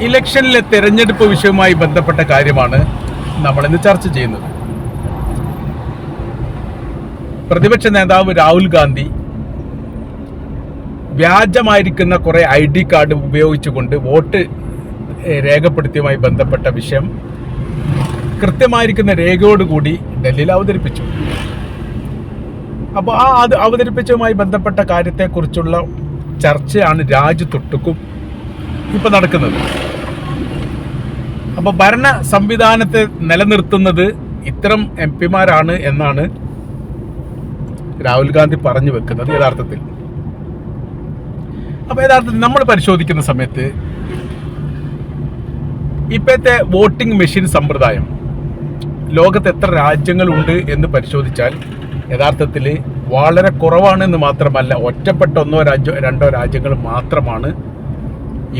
ഇലക്ഷനിലെ തെരഞ്ഞെടുപ്പ് വിഷയവുമായി ബന്ധപ്പെട്ട കാര്യമാണ് നമ്മളിന്ന് ചർച്ച ചെയ്യുന്നത്. പ്രതിപക്ഷ നേതാവ് രാഹുൽ ഗാന്ധി വ്യാജമായിരിക്കുന്ന കുറേ ID കാർഡ് ഉപയോഗിച്ചുകൊണ്ട് വോട്ട് രേഖപ്പെടുത്തിയുമായി ബന്ധപ്പെട്ട വിഷയം കൃത്യമായിരിക്കുന്ന രേഖയോടുകൂടി ഡൽഹിയിൽ അവതരിപ്പിച്ചു. അപ്പോൾ അത് അവതരിപ്പിച്ചതുമായി ബന്ധപ്പെട്ട കാര്യത്തെക്കുറിച്ചുള്ള ചർച്ചയാണ് രാജ്യത്തൊട്ടുക്കും ഇപ്പം നടക്കുന്നത്. അപ്പോൾ ഭരണ സംവിധാനത്തെ നിലനിർത്തുന്നത് ഇത്തരം MP-മാരാണ് എന്നാണ് രാഹുൽ ഗാന്ധി പറഞ്ഞു വെക്കുന്നത് യഥാർത്ഥത്തിൽ. അപ്പോൾ യഥാർത്ഥത്തിൽ നമ്മൾ പരിശോധിക്കുന്ന സമയത്ത് ഇപ്പോഴത്തെ വോട്ടിംഗ് മെഷീൻ സമ്പ്രദായം ലോകത്ത് എത്ര രാജ്യങ്ങളുണ്ട് എന്ന് പരിശോധിച്ചാൽ യഥാർത്ഥത്തിൽ വളരെ കുറവാണെന്ന് മാത്രമല്ല, ഒറ്റപ്പെട്ട 1-2 രാജ്യങ്ങൾ മാത്രമാണ്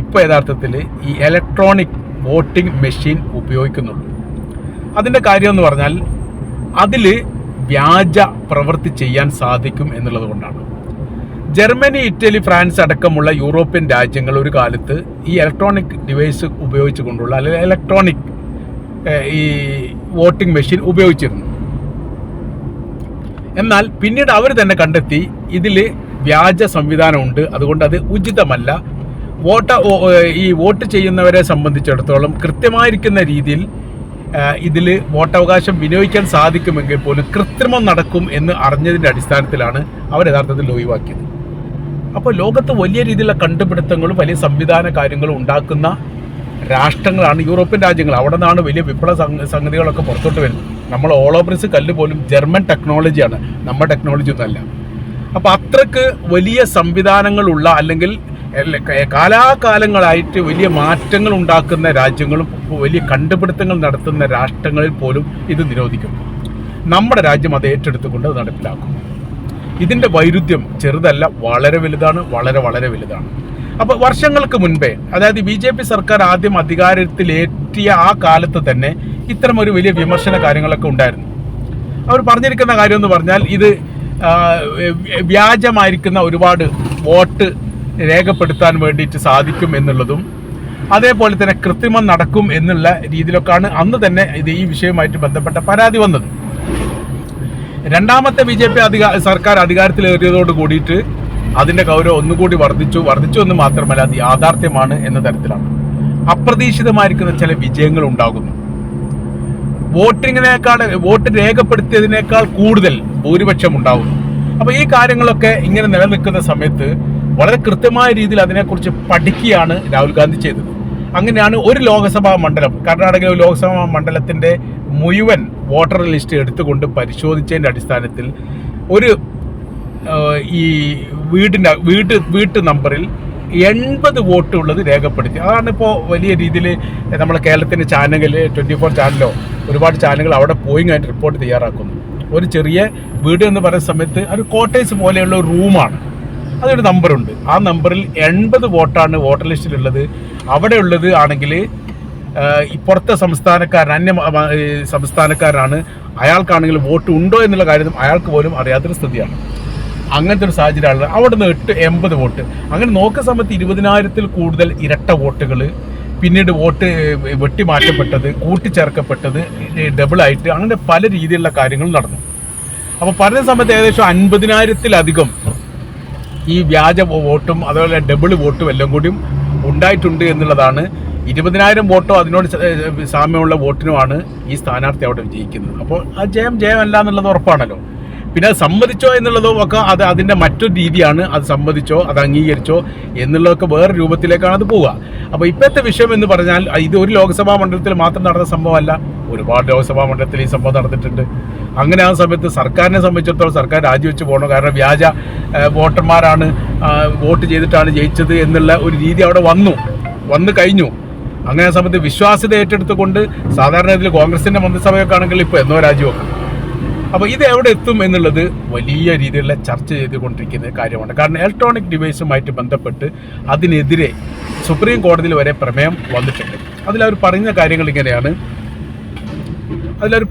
ഇപ്പോൾ യഥാർത്ഥത്തിൽ ഈ ഇലക്ട്രോണിക് വോട്ടിംഗ് മെഷീൻ ഉപയോഗിക്കുന്നുള്ളൂ. അതിൻ്റെ കാര്യം എന്ന് പറഞ്ഞാൽ അതിൽ വ്യാജ പ്രവൃത്തി ചെയ്യാൻ സാധിക്കും എന്നുള്ളത് കൊണ്ടാണ്. ജർമ്മനി, ഇറ്റലി, ഫ്രാൻസ് അടക്കമുള്ള യൂറോപ്യൻ രാജ്യങ്ങൾ ഒരു കാലത്ത് ഈ ഇലക്ട്രോണിക് ഡിവൈസ് ഉപയോഗിച്ചുകൊണ്ടുള്ള അല്ലെങ്കിൽ ഇലക്ട്രോണിക് ഈ വോട്ടിംഗ് മെഷീൻ ഉപയോഗിച്ചിരുന്നു. എന്നാൽ പിന്നീട് അവർ തന്നെ കണ്ടെത്തി ഇതിൽ വ്യാജ സംവിധാനമുണ്ട്, അതുകൊണ്ട് അത് ഉചിതമല്ല. ഈ വോട്ട് ചെയ്യുന്നവരെ സംബന്ധിച്ചിടത്തോളം കൃത്യമായിരിക്കുന്ന രീതിയിൽ ഇതിൽ വോട്ടവകാശം വിനിയോഗിക്കാൻ സാധിക്കുമെങ്കിൽ പോലും കൃത്രിമം നടക്കും എന്ന് അറിഞ്ഞതിൻ്റെ അടിസ്ഥാനത്തിലാണ് അവർ യഥാർത്ഥത്തിൽ ഒഴിവാക്കിയത്. അപ്പോൾ ലോകത്ത് വലിയ രീതിയിലുള്ള കണ്ടുപിടുത്തങ്ങളും വലിയ സംവിധാന കാര്യങ്ങളും ഉണ്ടാക്കുന്ന രാഷ്ട്രങ്ങളാണ് യൂറോപ്യൻ രാജ്യങ്ങൾ. അവിടെ നിന്നാണ് വലിയ വിപ്ലവ സംഗതികളൊക്കെ പുറത്തോട്ട് വരുന്നത്. നമ്മൾ ഓളോബ്രിസ് കല്ല് പോലും ജർമ്മൻ ടെക്നോളജിയാണ്, നമ്മുടെ ടെക്നോളജി ഒന്നുമല്ല. അപ്പോൾ അത്രക്ക് വലിയ സംവിധാനങ്ങളുള്ള അല്ലെങ്കിൽ കാലാകാലങ്ങളായിട്ട് വലിയ മാറ്റങ്ങൾ ഉണ്ടാക്കുന്ന രാജ്യങ്ങളും വലിയ കണ്ടുപിടുത്തങ്ങൾ നടത്തുന്ന രാഷ്ട്രങ്ങളിൽ പോലും ഇത് നിരോധിക്കും. നമ്മുടെ രാജ്യം അത് ഏറ്റെടുത്തുകൊണ്ട് അത് നടപ്പിലാക്കും. ഇതിൻ്റെ വൈരുദ്ധ്യം ചെറുതല്ല, വളരെ വലുതാണ്, വളരെ വളരെ വലുതാണ്. അപ്പോൾ വർഷങ്ങൾക്ക് മുൻപേ, അതായത് BJP സർക്കാർ ആദ്യം അധികാരത്തിലേറ്റിയ ആ കാലത്ത് തന്നെ ഇത്തരം ഒരു വലിയ വിമർശന കാര്യങ്ങളൊക്കെ ഉണ്ടായിരുന്നു. അവർ പറഞ്ഞിരിക്കുന്ന കാര്യം എന്ന് പറഞ്ഞാൽ ഇത് വ്യാജമായിരിക്കുന്ന ഒരുപാട് വോട്ട് രേഖപ്പെടുത്താൻ വേണ്ടിയിട്ട് സാധിക്കും എന്നുള്ളതും അതേപോലെ തന്നെ കൃത്രിമം നടക്കും എന്നുള്ള രീതിയിലൊക്കെയാണ് അന്ന് തന്നെ ഇത് ഈ വിഷയവുമായിട്ട് ബന്ധപ്പെട്ട പരാതി വന്നത്. രണ്ടാമത്തെ BJP സർക്കാർ അധികാരത്തിലേറിയതോട് കൂടിയിട്ട് അതിൻ്റെ ഗൗരവം ഒന്നുകൂടി വർദ്ധിച്ചു എന്ന് മാത്രമല്ല, അത് യാഥാർത്ഥ്യമാണ് എന്ന തരത്തിലാണ്. അപ്രതീക്ഷിതമായിരിക്കുന്ന ചില വിജയങ്ങൾ ഉണ്ടാകുന്നു. വോട്ട് രേഖപ്പെടുത്തിയതിനേക്കാൾ കൂടുതൽ ഭൂരിപക്ഷം ഉണ്ടാകുന്നു. അപ്പോൾ ഈ കാര്യങ്ങളൊക്കെ ഇങ്ങനെ നിലനിൽക്കുന്ന സമയത്ത് വളരെ കൃത്യമായ രീതിയിൽ അതിനെക്കുറിച്ച് പഠിക്കുകയാണ് രാഹുൽ ഗാന്ധി ചെയ്തത്. അങ്ങനെയാണ് ഒരു ലോക്സഭാ മണ്ഡലം, കർണാടക ലോക്സഭാ മണ്ഡലത്തിൻ്റെ മുഴുവൻ വോട്ടർ ലിസ്റ്റ് എടുത്തുകൊണ്ട് പരിശോധിച്ചതിൻ്റെ അടിസ്ഥാനത്തിൽ ഒരു ഈ വീട്ട് നമ്പറിൽ 80 വോട്ട് ഉള്ളത് രേഖപ്പെടുത്തി. അതാണ് ഇപ്പോൾ വലിയ രീതിയിൽ നമ്മളെ കേരളത്തിൻ്റെ ചാനൽ 24 ചാനലോ ഒരുപാട് ചാനലുകൾ അവിടെ പോയി കഴിഞ്ഞിട്ട് റിപ്പോർട്ട് തയ്യാറാക്കുന്നു. ഒരു ചെറിയ വീട് എന്ന് പറയുന്ന സമയത്ത് ഒരു കോട്ടേഴ്സ് പോലെയുള്ള ഒരു റൂമാണ്, അതൊരു നമ്പറുണ്ട്. ആ നമ്പറിൽ 80 വോട്ടാണ് വോട്ടർ ലിസ്റ്റിലുള്ളത്. അവിടെ ഉള്ളത് ആണെങ്കിൽ പുറത്തെ അന്യ സംസ്ഥാനക്കാരാണ്. അയാൾക്കാണെങ്കിൽ വോട്ട് ഉണ്ടോ എന്നുള്ള കാര്യം അയാൾക്ക് പോലും അറിയാത്തൊരു സ്ഥിതിയാണ്. അങ്ങനത്തെ ഒരു സാഹചര്യമാണ്. അവിടെ നിന്ന് 80 വോട്ട്. അങ്ങനെ നോക്കുന്ന സമയത്ത് 20,000-ൽ കൂടുതൽ ഇരട്ട വോട്ടുകൾ, പിന്നീട് വോട്ട് വെട്ടിമാറ്റപ്പെട്ടത്, കൂട്ടിച്ചേർക്കപ്പെട്ടത്, ഡബിളായിട്ട്, അങ്ങനെ പല രീതിയിലുള്ള കാര്യങ്ങൾ നടന്നു. അപ്പോൾ പറഞ്ഞ സമയത്ത് ഏകദേശം 50,000-ലധികം ഈ വ്യാജ വോട്ടും അതുപോലെ ഡബിൾ വോട്ടും എല്ലാം കൂടിയും ഉണ്ടായിട്ടുണ്ട് എന്നുള്ളതാണ്. 20,000 വോട്ടോ അതിനോട് സാമ്യമുള്ള വോട്ടിനുമാണ് ഈ സ്ഥാനാർത്ഥി അവിടെ വിജയിക്കുന്നത്. അപ്പോൾ ആ ജയമല്ല എന്നുള്ളത് ഉറപ്പാണല്ലോ. പിന്നെ അത് സമ്മതിച്ചോ എന്നുള്ളതോ ഒക്കെ അതിൻ്റെ മറ്റൊരു രീതിയാണ്. അത് സമ്മതിച്ചോ, അത് അംഗീകരിച്ചോ എന്നുള്ളതൊക്കെ വേറെ രൂപത്തിലേക്കാണ് അത് പോവുക. അപ്പോൾ ഇപ്പോഴത്തെ വിഷയം എന്ന് പറഞ്ഞാൽ ഇത് ഒരു ലോക്സഭാ മണ്ഡലത്തിൽ മാത്രം നടന്ന സംഭവമല്ല, ഒരുപാട് ലോക്സഭാ മണ്ഡലത്തിൽ ഈ സംഭവം നടന്നിട്ടുണ്ട്. അങ്ങനെ ആ സമയത്ത് സർക്കാരിനെ സംബന്ധിച്ചിടത്തോളം സർക്കാർ രാജിവെച്ച് പോകണം, കാരണം വ്യാജ വോട്ടർമാരാണ് വോട്ട് ചെയ്തിട്ടാണ് ജയിച്ചത് എന്നുള്ള ഒരു രീതി അവിടെ വന്നു കഴിഞ്ഞു. അങ്ങനെ ആ സമയത്ത് വിശ്വാസ്യത ഏറ്റെടുത്തുകൊണ്ട് സാധാരണ ഇതിൽ കോൺഗ്രസിൻ്റെ മന്ത്രിസഭയൊക്കെ ആണെങ്കിൽ ഇപ്പോൾ എന്നോ രാജിവെക്കും. അപ്പോൾ ഇത് എവിടെ എത്തും എന്നുള്ളത് വലിയ രീതിയിലുള്ള ചർച്ച ചെയ്തുകൊണ്ടിരിക്കുന്ന കാര്യമാണ്. കാരണം ഇലക്ട്രോണിക് ഡിവൈസുമായിട്ട് ബന്ധപ്പെട്ട് അതിനെതിരെ സുപ്രീം കോടതിയിൽ വരെ പ്രമേയം വന്നിട്ടുണ്ട്. അതിലവർ പറഞ്ഞ കാര്യങ്ങൾ ഇങ്ങനെയാണ്.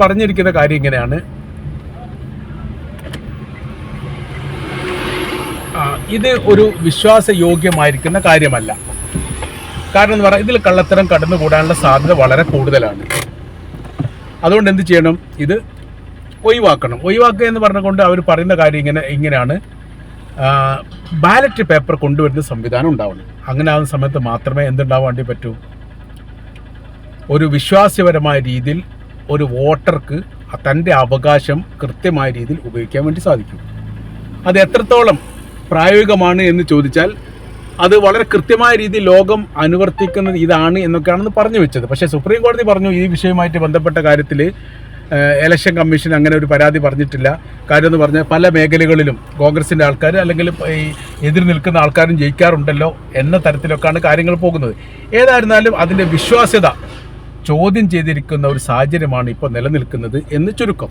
പറഞ്ഞിരിക്കുന്ന കാര്യം ഇങ്ങനെയാണ്: ഇത് ഒരു വിശ്വാസയോഗ്യമായിരിക്കുന്ന കാര്യമല്ല. കാരണം എന്ന് പറഞ്ഞാൽ ഇതിൽ കള്ളത്തരം കടന്നുകൂടാനുള്ള സാധ്യത വളരെ കൂടുതലാണ്. അതുകൊണ്ട് എന്ത് ചെയ്യണം, ഇത് ഒഴിവാക്കണം. ഒഴിവാക്കുക എന്ന് പറഞ്ഞുകൊണ്ട് അവർ പറയുന്ന കാര്യം ഇങ്ങനെയാണ്, ബാലറ്റ് പേപ്പർ കൊണ്ടുവരുന്ന സംവിധാനം ഉണ്ടാവണം. അങ്ങനെ ആകുന്ന സമയത്ത് മാത്രമേ എന്തുണ്ടാവാൻ വേണ്ടി പറ്റൂ, ഒരു വിശ്വാസപരമായ രീതിയിൽ ഒരു വോട്ടർക്ക് തൻ്റെ അവകാശം കൃത്യമായ രീതിയിൽ ഉപയോഗിക്കാൻ വേണ്ടി സാധിക്കും. അത് എത്രത്തോളം പ്രായോഗികമാണ് എന്ന് ചോദിച്ചാൽ അത് വളരെ കൃത്യമായ രീതിയിൽ ലോകം അനുവർത്തിക്കുന്നത് ഇതാണ് എന്നൊക്കെയാണെന്ന് പറഞ്ഞു വെച്ചത്. പക്ഷേ സുപ്രീം കോടതി പറഞ്ഞു ഈ വിഷയവുമായിട്ട് ബന്ധപ്പെട്ട കാര്യത്തിൽ ഇലക്ഷൻ കമ്മീഷൻ അങ്ങനെ ഒരു പരാതി പറഞ്ഞിട്ടില്ല. കാര്യം എന്ന് പറഞ്ഞാൽ പല മേഖലകളിലും കോൺഗ്രസിൻ്റെ ആൾക്കാർ അല്ലെങ്കിൽ ഈ എതിർ നിൽക്കുന്ന ആൾക്കാരും ജയിക്കാറുണ്ടല്ലോ എന്ന തരത്തിലൊക്കെയാണ് കാര്യങ്ങൾ പോകുന്നത്. ഏതായിരുന്നാലും അതിൻ്റെ വിശ്വാസ്യത ചോദ്യം ചെയ്തിരിക്കുന്ന ഒരു സാഹചര്യമാണ് ഇപ്പോൾ നിലനിൽക്കുന്നത് എന്ന് ചുരുക്കം.